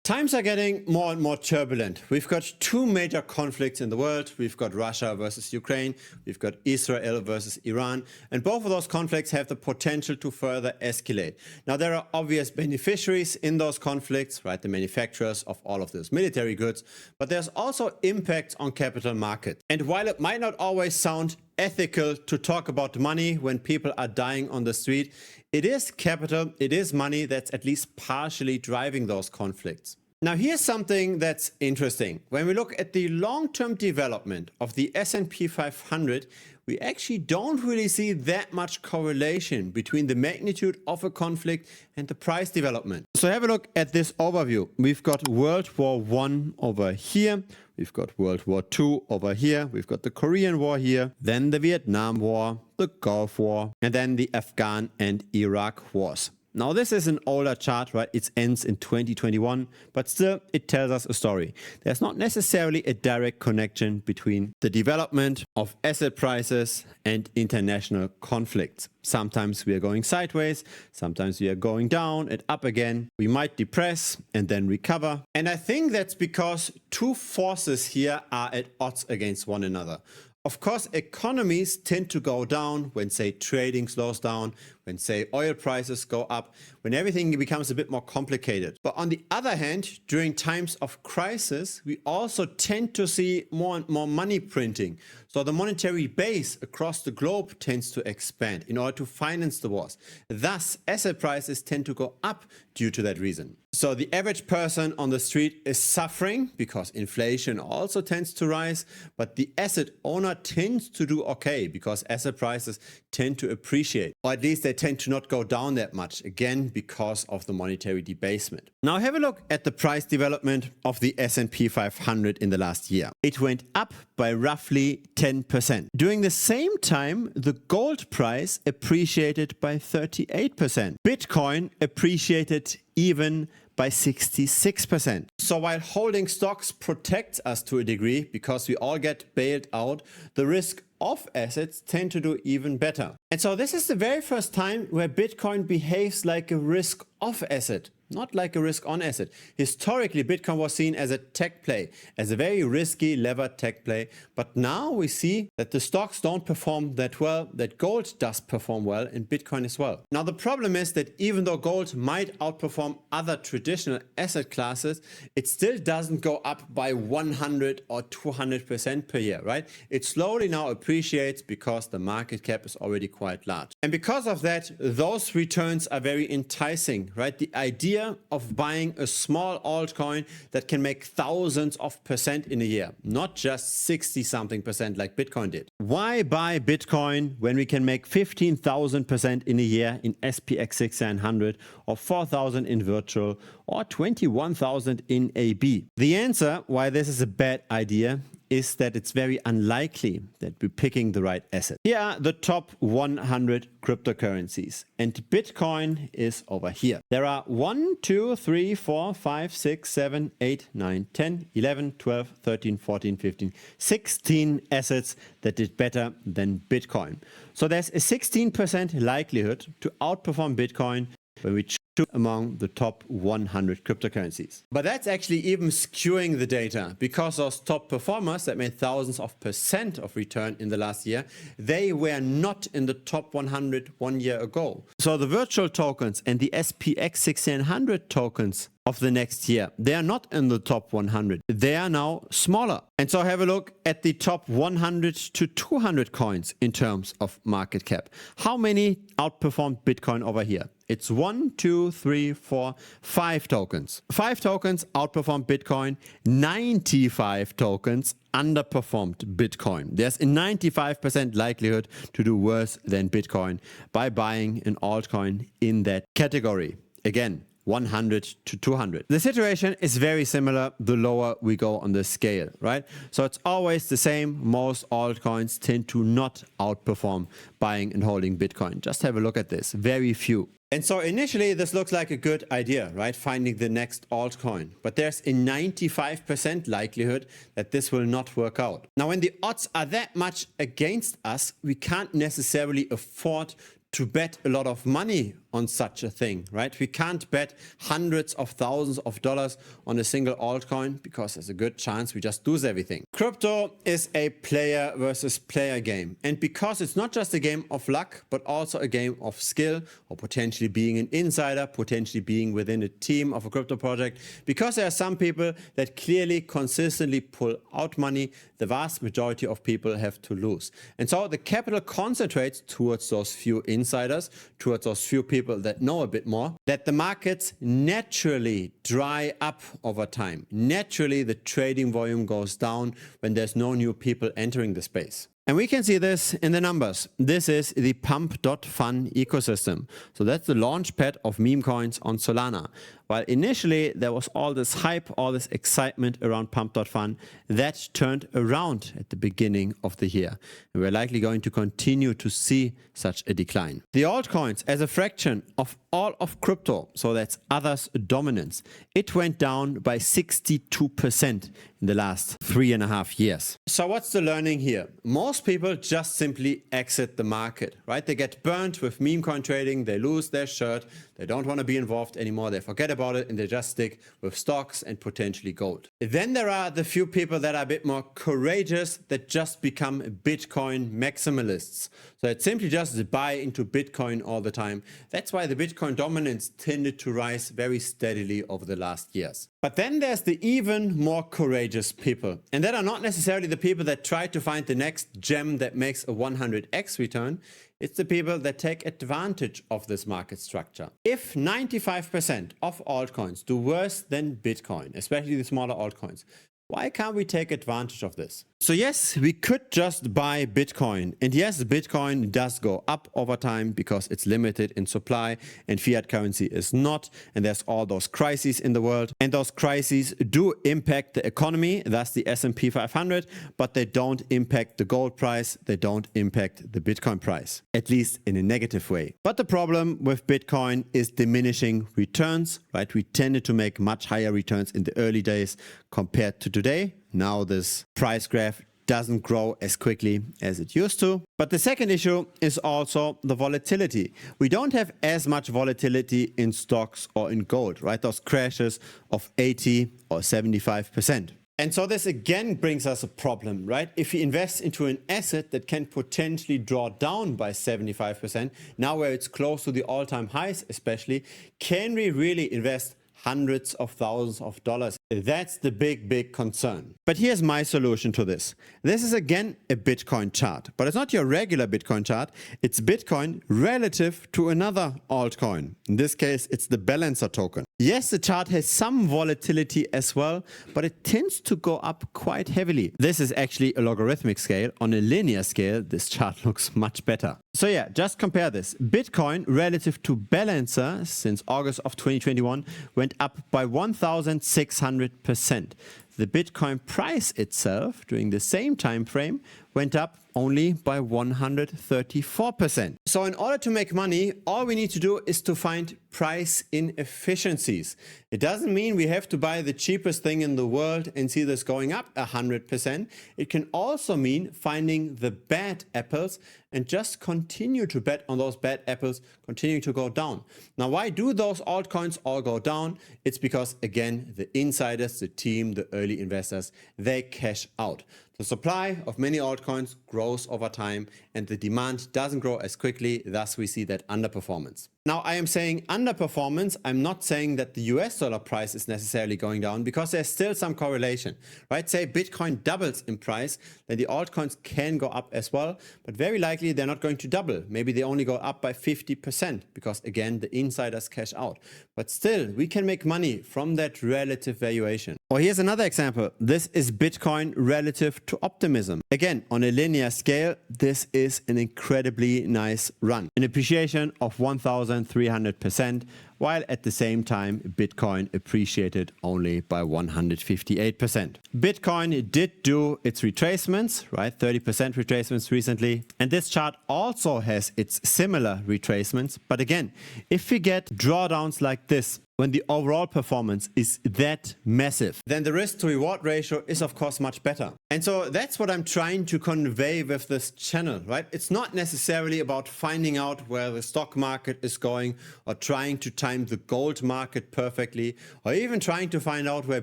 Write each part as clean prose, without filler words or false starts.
Times are getting more and more turbulent. We've got two major conflicts in the world. We've got Russia versus Ukraine. We've got Israel versus Iran. And both of those conflicts have the potential to further escalate. Now, there are obvious beneficiaries in those conflicts, right? The manufacturers of all of those military goods. But there's also impacts on capital markets. And while it might not always sound ethical to talk about money when people are dying on the street, it is capital, it is money that's at least partially driving those conflicts. Now, here's something that's interesting. When we look at the long-term development of the S&P 500, we actually don't really see that much correlation between the magnitude of a conflict and the price development. So have a look at this overview. We've got World War I over here. We've got World War II over here. We've got the Korean War here, then the Vietnam War, the Gulf War, and then the Afghan and Iraq wars. Now, this is an older chart, right? It ends in 2021, but still it tells us a story. There's not necessarily a direct connection between the development of asset prices and international conflicts. Sometimes we are going sideways, sometimes we are going down and up again. We might depress and then recover. And I think that's because two forces here are at odds against one another. Of course, economies tend to go down when, say, trading slows down, when, say, oil prices go up, when everything becomes a bit more complicated. But on the other hand, during times of crisis, we also tend to see more and more money printing. So the monetary base across the globe tends to expand in order to finance the wars. Thus, asset prices tend to go up due to that reason. So the average person on the street is suffering because inflation also tends to rise, but the asset owner tends to do okay because asset prices tend to appreciate, or at least they tend to not go down that much, again, because of the monetary debasement. Now have a look at the price development of the S&P 500 in the last year. It went up by roughly 10%. During the same time, the gold price appreciated by 38%. Bitcoin appreciated even by 66%. So while holding stocks protects us to a degree because we all get bailed out, the risk of assets tend to do even better. And so this is the very first time where Bitcoin behaves like a risk off asset, not like a risk on asset. Historically, Bitcoin was seen as a tech play, as a very risky, levered tech play. But now we see that the stocks don't perform that well, that gold does perform well, and Bitcoin as well. Now, the problem is that even though gold might outperform other traditional asset classes, it still doesn't go up by 100 or 200% per year, right? It slowly now appreciates because the market cap is already quite large. And because of that, those returns are very enticing, right? The idea of buying a small altcoin that can make thousands of percent in a year, not just 60-something% like Bitcoin did. Why buy Bitcoin when we can make 15,000% in a year in SPX 6900 or 4,000 in virtual or 21,000 in AB? The answer why this is a bad idea is that it's very unlikely that we're picking the right asset. Here are the top 100 cryptocurrencies, and Bitcoin is over here. There are 1, 2, 3, 4, 5, 6, 7, 8, 9, 10, 11, 12, 13, 14, 15, 16 assets that did better than Bitcoin. So there's a 16% likelihood to outperform Bitcoin when we choose among the top 100 cryptocurrencies. But that's actually even skewing the data because those top performers that made thousands of percent of return in the last year, they were not in the top 100 1 year ago. So the virtual tokens and the SPX 1600 tokens of the next year, they are not in the top 100. They are now smaller. And so have a look at the top 100 to 200 coins in terms of market cap. How many outperformed Bitcoin over here? It's 1, 2, 3, 4, 5 tokens. 5 tokens outperformed Bitcoin. 95 tokens underperformed Bitcoin. There's a 95% likelihood to do worse than Bitcoin by buying an altcoin in that category. Again, 100 to 200. The situation is very similar the lower we go on the scale, right? So it's always the same. Most altcoins tend to not outperform buying and holding Bitcoin. Just have a look at this. Very few. And so initially this looks like a good idea, right? Finding the next altcoin. But there's a 95% likelihood that this will not work out. Now, when the odds are that much against us, we can't necessarily afford to bet a lot of money on such a thing, right? We can't bet hundreds of thousands of dollars on a single altcoin because there's a good chance we just lose everything. Crypto is a player versus player game. And because it's not just a game of luck, but also a game of skill, or potentially being an insider, potentially being within a team of a crypto project, because there are some people that clearly consistently pull out money, the vast majority of people have to lose. And so the capital concentrates towards those few insiders, towards those few people that know a bit more, that the markets naturally dry up over time. Naturally, the trading volume goes down when there's no new people entering the space. And we can see this in the numbers. This is the pump.fun ecosystem. So that's the launch pad of meme coins on Solana. While initially there was all this hype, all this excitement around pump.fun, that turned around at the beginning of the year. And we're likely going to continue to see such a decline. The altcoins as a fraction of all of crypto, so that's others' dominance, it went down by 62% in the last 3.5 years. So what's the learning here? Most people just simply exit the market, right? They get burnt with meme coin trading, they lose their shirt, they don't want to be involved anymore, they forget about it, and they just stick with stocks and potentially gold. Then there are the few people that are a bit more courageous that just become Bitcoin maximalists. So it's simply just buy into Bitcoin all the time. That's why the Bitcoin dominance tended to rise very steadily over the last years. But then there's the even more courageous people. And that are not necessarily the people that try to find the next gem that makes a 100x return. It's the people that take advantage of this market structure. If 95% of altcoins do worse than Bitcoin, especially the smaller altcoins, why can't we take advantage of this? So yes, we could just buy Bitcoin. And yes, Bitcoin does go up over time because it's limited in supply and fiat currency is not. And there's all those crises in the world. And those crises do impact the economy, thus the S&P 500, but they don't impact the gold price. They don't impact the Bitcoin price, at least in a negative way. But the problem with Bitcoin is diminishing returns, right? We tended to make much higher returns in the early days compared to today. Now this price graph doesn't grow as quickly as it used to. But the second issue is also the volatility. We don't have as much volatility in stocks or in gold, right? Those crashes of 80 or 75%. And so this again brings us a problem, right? If we invest into an asset that can potentially draw down by 75%, now where it's close to the all-time highs especially, can we really invest hundreds of thousands of dollars? That's the big concern. But here's my solution to this. This is again a Bitcoin chart, but it's not your regular Bitcoin chart. It's Bitcoin relative to another altcoin. In this case, it's the balancer token. Yes, the chart has some volatility as well, but it tends to go up quite heavily. This is actually a logarithmic scale. On a linear scale, this chart looks much better. So yeah, just compare this. Bitcoin relative to balancer since August of 2021 went up by 1,600%. The Bitcoin price itself during the same time frame went up only by 134%. So in order to make money, all we need to do is to find price inefficiencies. It doesn't mean we have to buy the cheapest thing in the world and see this going up 100%. It can also mean finding the bad apples and just continue to bet on those bad apples continuing to go down. Now, why do those altcoins all go down? It's because, again, the insiders, the team, the early investors, they cash out. The supply of many altcoins grows over time and the demand doesn't grow as quickly, thus we see that underperformance. Now, I am saying underperformance. I'm not saying that the US dollar price is necessarily going down because there's still some correlation, right? Say Bitcoin doubles in price, then the altcoins can go up as well, but very likely they're not going to double. Maybe they only go up by 50% because, again, the insiders cash out. But still, we can make money from that relative valuation. Or here's another example. This is Bitcoin relative to optimism. Again, on a linear scale, this is an incredibly nice run. An appreciation of 1,300%, while at the same time, Bitcoin appreciated only by 158%. Bitcoin did do its retracements, right? 30% retracements recently. And this chart also has its similar retracements. But again, if we get drawdowns like this, when the overall performance is that massive, then the risk to reward ratio is of course much better. And so that's what I'm trying to convey with this channel, right? It's not necessarily about finding out where the stock market is going or trying to time the gold market perfectly or even trying to find out where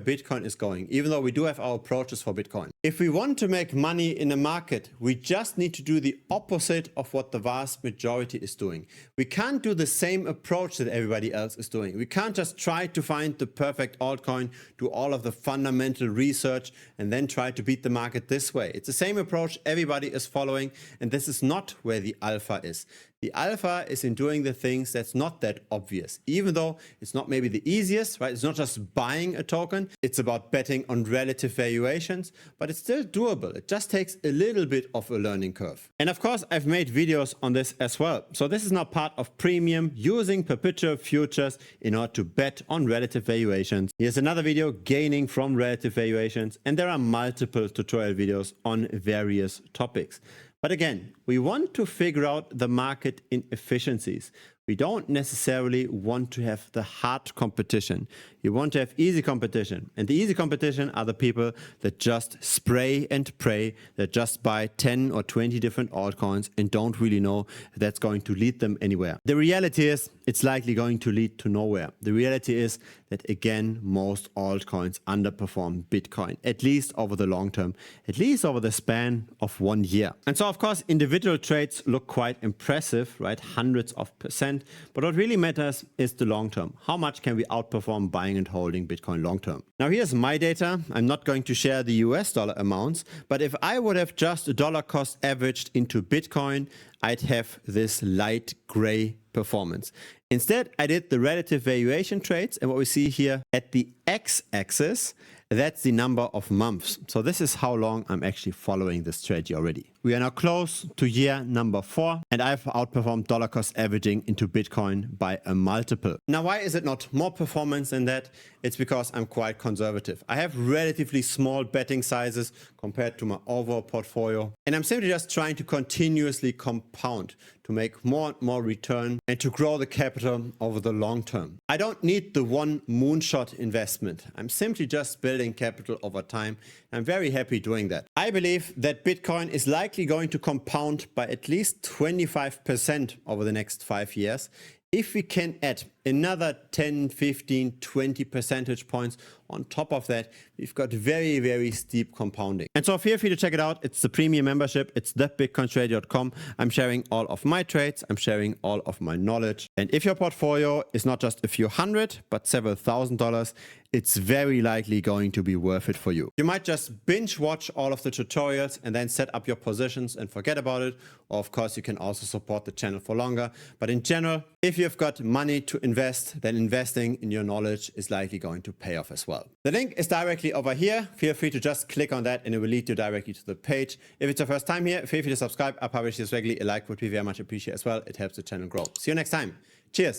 Bitcoin is going, even though we do have our approaches for Bitcoin. If we want to make money in a market, we just need to do the opposite of what the vast majority is doing. We can't do the same approach that everybody else is doing. We can't just try to find the perfect altcoin, do all of the fundamental research, and then try to beat the market this way. It's the same approach everybody is following, and this is not where the alpha is. The alpha is in doing the things that's not that obvious, even though it's not maybe the easiest, right? It's not just buying a token. It's about betting on relative valuations, but it's still doable. It just takes a little bit of a learning curve. And of course, I've made videos on this as well. So this is now part of premium, using perpetual futures in order to bet on relative valuations. Here's another video, gaining from relative valuations. And there are multiple tutorial videos on various topics. But again, we want to figure out the market inefficiencies. We don't necessarily want to have the hard competition. You want to have easy competition. And the easy competition are the people that just spray and pray, that just buy 10 or 20 different altcoins and don't really know if that's going to lead them anywhere. The reality is it's likely going to lead to nowhere. The reality is that, again, most altcoins underperform Bitcoin, at least over the long term, at least over the span of 1 year. And so, of course, individual trades look quite impressive, right? Hundreds of percent. But what really matters is the long term. How much can we outperform buying and holding Bitcoin long term? Now, here's my data. I'm not going to share the US dollar amounts, but if I would have just dollar cost averaged into Bitcoin, I'd have this light gray performance. Instead, I did the relative valuation trades, and what we see here at the x-axis, that's the number of months. So this is how long I'm actually following this strategy already. We are now close to year number 4, and I've outperformed dollar cost averaging into Bitcoin by a multiple. Now, why is it not more performance than that? It's because I'm quite conservative. I have relatively small betting sizes compared to my overall portfolio, and I'm simply just trying to continuously compound to make more and more return and to grow the capital over the long term. I don't need the one moonshot investment. I'm simply just building capital over time. I'm very happy doing that. I believe that Bitcoin is likely going to compound by at least 25% over the next 5 years. If we can add another 10, 15, 20 percentage points on top of that, we've got very, very steep compounding. And so feel free to check it out. It's the premium membership. It's thebitcointrader.com. I'm sharing all of my trades. I'm sharing all of my knowledge. And if your portfolio is not just a few hundred, but several $1,000s, it's very likely going to be worth it for you. You might just binge watch all of the tutorials and then set up your positions and forget about it. Or of course, you can also support the channel for longer. But in general, if you've got money to invest, then investing in your knowledge is likely going to pay off as well. The link is directly over here. Feel free to just click on that and it will lead you directly to the page. If it's your first time here, feel free to subscribe. I publish this regularly. A like would be very much appreciated as well. It helps the channel grow. See you next time. Cheers.